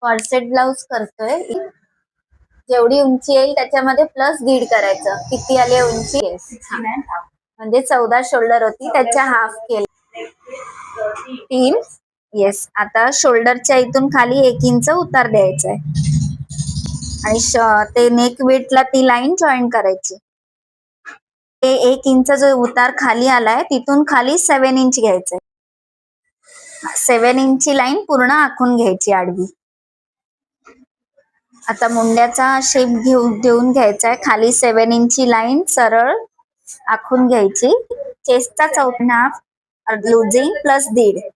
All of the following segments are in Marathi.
कॉर्सेट ब्लाउज करतोय. जेवढी उंची येईल त्याच्यामध्ये प्लस 1.5 करायचं. किती आली उंची? म्हणजे 14 शोल्डर होती, त्याच्या हाफ केलं 3. येस. आता शोल्डरच्या इथून खाली 1 इंच उतार द्यायचा आहे आणि ते नेक विड्थला ती लाईन जॉईन करायची. ते 1 इंच जो उतार खाली आलाय तिथून खाली 7 इंच घ्यायचंय. 7 इंची लाईन पूर्ण आखून घ्यायची आडवी. आता मुंड्याचा शेप देऊन घ्यायचा आहे. खाली 7 इंची लाईन सरळ आखून घ्यायची. चेस्टचा 4.5 लुजिंग प्लस 1.5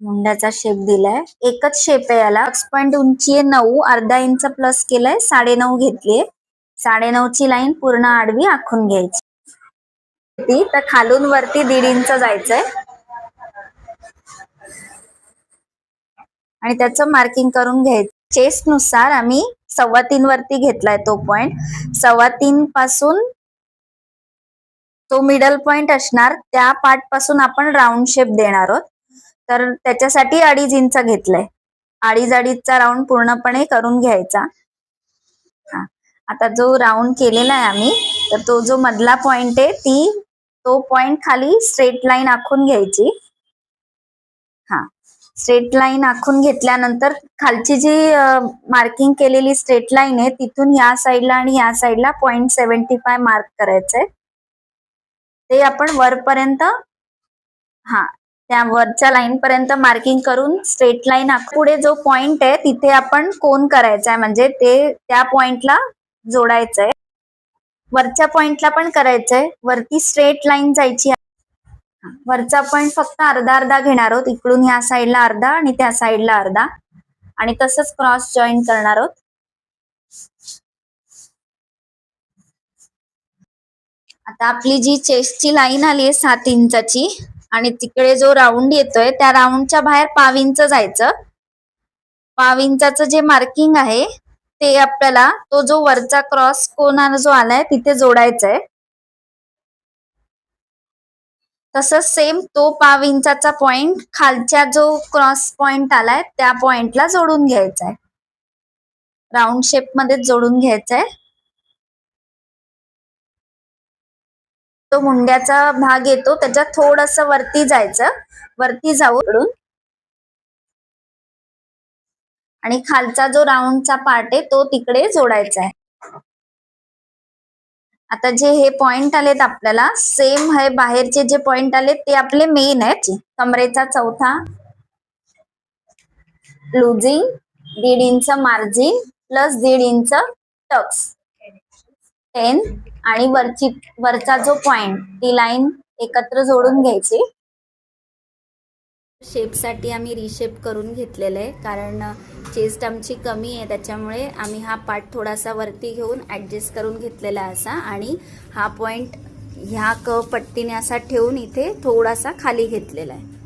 मुंड्याचा शेप दिलाय. एकच शेप आहे याला. बॉक्स पॉइंट उंची आहे 9, अर्धा इंच प्लस केलाय, 9.5 घेतलीये. 9.5 ची लाईन पूर्ण आडवी आखून घ्यायची. तर खालून वरती 1.5 इंच जायचंय आणि त्याचं मार्किंग करून घ्यायचं. चेस्ट नुसार आम्ही 3.25 वरती घेतलाय तो पॉइंट. 3.25 पासून तो मिडल पॉइंट असणार, त्या पार्ट पासून आपण राऊंड शेप देणार आहोत. तर त्याच्यासाठी 2.5 इंच घेतलाय. 2.5चा राऊंड पूर्णपणे करून घ्यायचा. आता जो राऊंड केलेला आहे आम्ही, तर तो जो मधला पॉइंट आहे तो पॉइंट खाली स्ट्रेट लाईन आखून घ्यायची. स्ट्रेट लाईन आखून घेतल्यानंतर खालची जी मार्किंग केलेली स्ट्रेट लाईन आहे तिथून या साईडला आणि या साईडला 0.75 मार्क करायचंय. ते आपण वरपर्यंत त्या वरच्या लाईन पर्यंत मार्किंग करून स्ट्रेट लाईन पुढे जो पॉइंट आहे तिथे आपण कोन करायचा आहे, म्हणजे ते त्या पॉइंटला जोडायचंय. वरच्या पॉइंटला पण करायचंय. वरती स्ट्रेट लाईन जायची. वरचा पॉइंट फक्त अर्धा घेणार आहोत. इकडून ह्या साईडला अर्धा आणि त्या साईडला अर्धा, आणि तसंच क्रॉस जॉईन करणार आहोत. आता आपली जी चेस्टची लाईन आली आहे 7 इंचाची आणि तिकडे जो राऊंड येतोय त्या राऊंडच्या बाहेर 1/2 इंच जायचं. 1/2 इंचाचं जे मार्किंग आहे ते आपल्याला तो जो वरचा क्रॉस कोन जो आलाय तिथे जोडायचा आहे. तसंच सेम तो 1/2 इंचाचा पॉइंट खालच्या जो क्रॉस पॉइंट आलाय त्या पॉइंटला जोडून घ्यायचा आहे. राऊंड शेप मध्ये जोडून घ्यायचा आहे. तो मुंड्याचा भाग येतो त्याच्या थोडस वरती जायचं. वरती जाऊन आणि खालचा जो राऊंडचा पार्ट आहे तो तिकडे जोडायचा आहे. आता जे हे पॉइंट आलेत आपल्याला सेम आहे, बाहेरचे जे पॉइंट आलेत ते आपले मेन आहेत. कमरेचा 4था लुजिंग, 1.5 inch margin plus 1.5 inch tucks 10 आणि वरचा जो पॉइंट ती लाईन एकत्र जोडून घ्यायची. शेपसाठी आम्ही रिशेप करून घेतलेलं आहे, कारण चेस्ट आमची कमी आहे त्याच्यामुळे आम्ही हा पार्ट थोडासा वरती घेऊन ॲडजस्ट करून घेतलेला आहे असा, आणि हा पॉइंट ह्या पट्टीने असा ठेवून इथे थोडासा खाली घेतलेला आहे.